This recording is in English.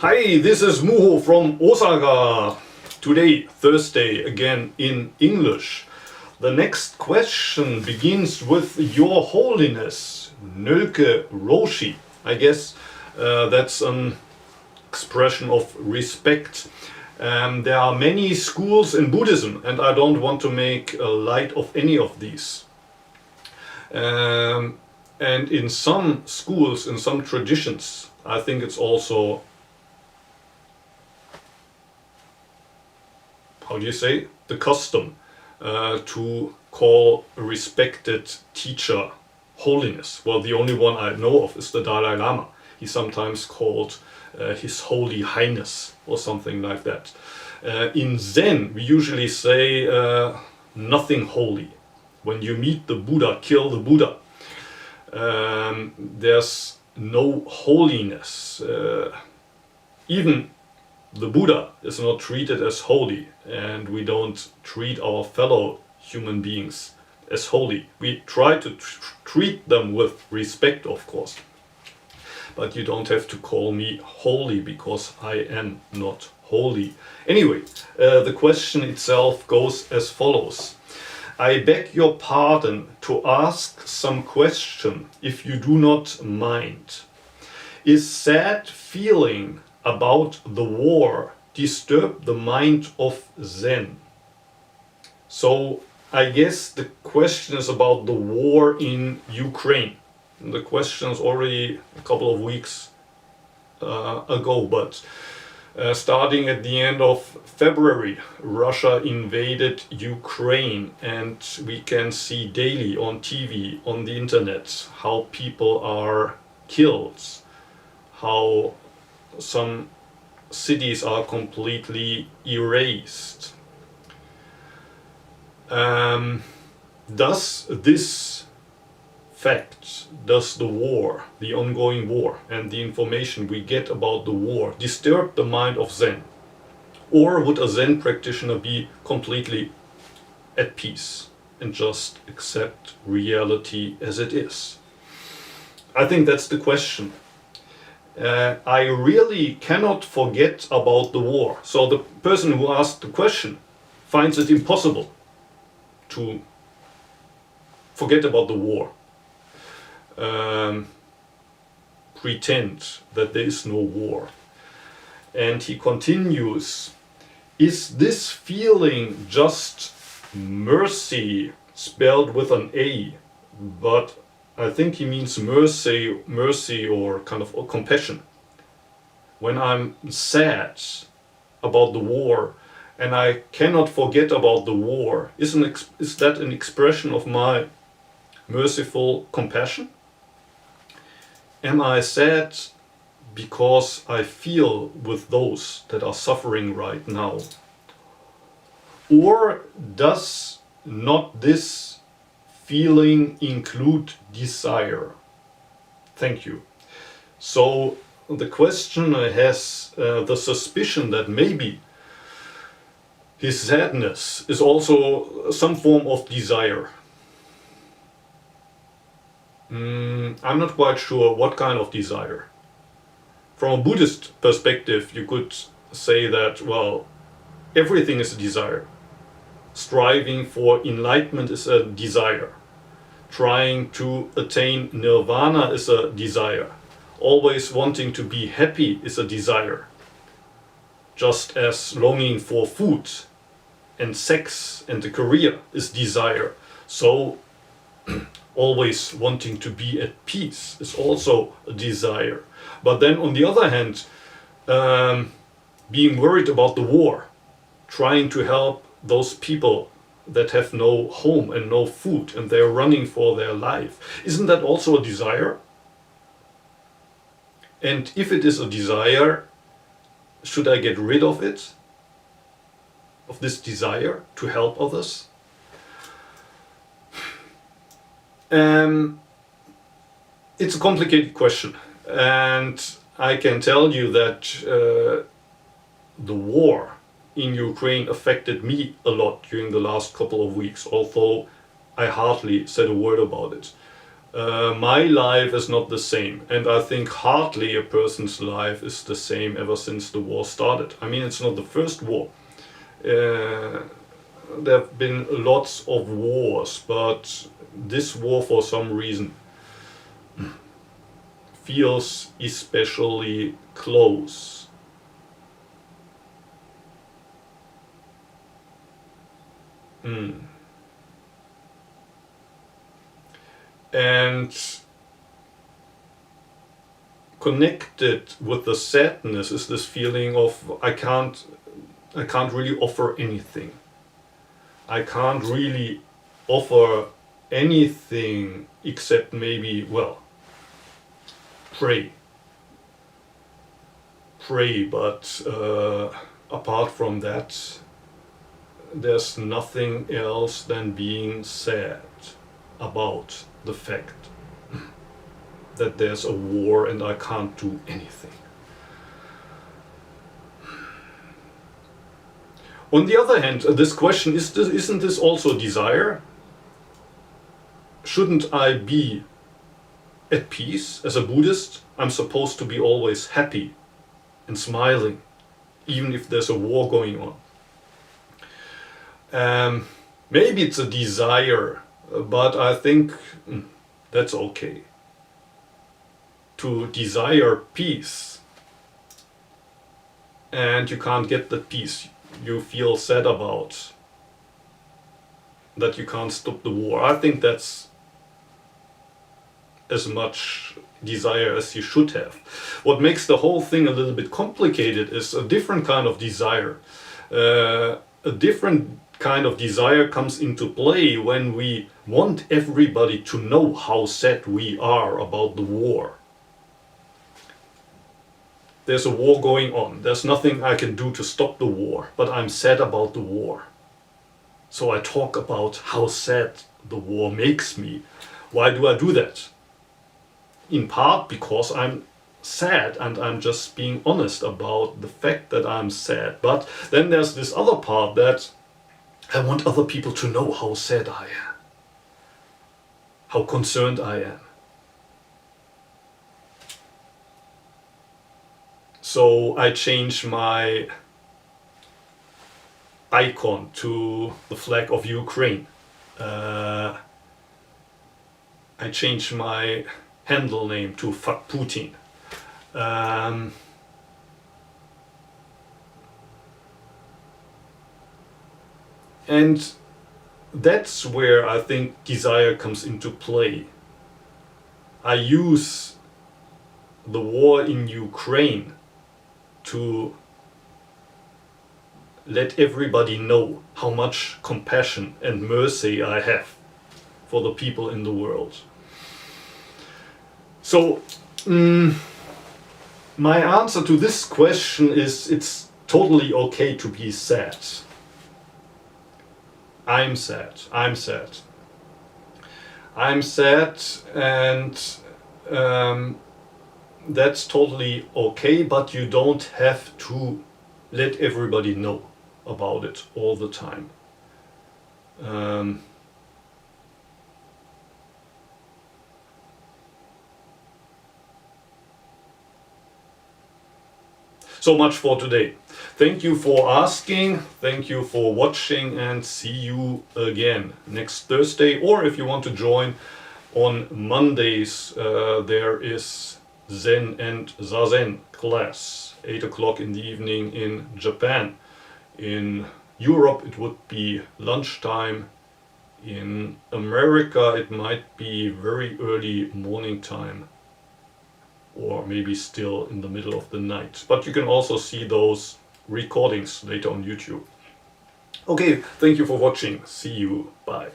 Hi, this is Muho from Osaka. Today, Thursday, again in English. The next question begins with Your Holiness Noelke Roshi. I guess that's an expression of respect. There are many schools in Buddhism, and I don't want to make light of any of these. And in some schools, in some traditions, I think it's also, how do you say, the custom to call a respected teacher Holiness. Well, the only one I know of is the Dalai Lama. He's sometimes called His Holy Highness or something like that. In Zen, we usually say nothing holy. When you meet the Buddha, kill the Buddha. There's no holiness. Even the Buddha is not treated as holy, and we don't treat our fellow human beings as holy. We try to treat them with respect, of course. But you don't have to call me holy, because I am not holy. Anyway, the question itself goes as follows. I beg your pardon to ask some question, if you do not mind. Is sad feeling about the war disturb the mind of Zen? So I guess the question is about the war in Ukraine. The question is already a couple of weeks ago, but starting at the end of February, Russia invaded Ukraine, and we can see daily on TV, on the internet, how people are killed, how some cities are completely erased. Does this fact, does the war, the ongoing war, and the information we get about the war disturb the mind of Zen? Or would a Zen practitioner be completely at peace and just accept reality as it is? I think that's the question. I really cannot forget about the war. So the person who asked the question finds it impossible to forget about the war. Pretend that there is no war. And he continues, is this feeling just mercy, spelled with an A, but I think he means mercy or kind of compassion. When I'm sad about the war and I cannot forget about the war, is that an expression of my merciful compassion? Am I sad because I feel with those that are suffering right now? Or does not this feeling include desire? Thank you. So the question has the suspicion that maybe his sadness is also some form of desire. I'm not quite sure what kind of desire. From a Buddhist perspective, you could say that, well, everything is a desire. Striving for enlightenment is a desire. Trying to attain nirvana is a desire. Always wanting to be happy is a desire. Just as longing for food and sex and a career is desire. So always wanting to be at peace is also a desire. But then on the other hand, being worried about the war, trying to help those people that have no home and no food and they're running for their life, isn't that also a desire? And if it is a desire, should I get rid of it? Of this desire to help others? It's a complicated question, and I can tell you that the war in Ukraine affected me a lot during the last couple of weeks, although I hardly said a word about it. My life is not the same, and I think hardly a person's life is the same ever since the war started. I mean, it's not the first war. There have been lots of wars, but this war, for some reason, feels especially close. And connected with the sadness is this feeling of I can't really offer anything. I can't really offer anything except maybe, well, pray. But apart from that, there's nothing else than being sad about the fact that there's a war and I can't do anything. On the other hand, this question, isn't this also desire? Shouldn't I be at peace? As a Buddhist, I'm supposed to be always happy and smiling, even if there's a war going on. Maybe it's a desire, but I think that's okay. To desire peace and you can't get the peace you feel sad about, that you can't stop the war, I think that's as much desire as you should have. What makes the whole thing a little bit complicated is a different kind of desire. A different kind of desire comes into play when we want everybody to know how sad we are about the war. There's a war going on. There's nothing I can do to stop the war, but I'm sad about the war. So I talk about how sad the war makes me. Why do I do that? In part because I'm sad and I'm just being honest about the fact that I'm sad. But then there's this other part that I want other people to know how sad I am, how concerned I am. So I change my icon to the flag of Ukraine. I change my handle name to Fuck Putin. And that's where I think desire comes into play. I use the war in Ukraine to let everybody know how much compassion and mercy I have for the people in the world. So, my answer to this question is it's totally okay to be sad. I'm sad, and that's totally okay, but you don't have to let everybody know about it all the time. So much for today. Thank you for asking, thank you for watching, and see you again next Thursday. Or if you want to join on Mondays, there is Zen and Zazen class, 8 o'clock in the evening in Japan. In Europe it would be lunchtime. In America it might be very early morning time, or maybe still in the middle of the night. But you can also see those recordings later on YouTube. Okay, thank you for watching. See you. Bye.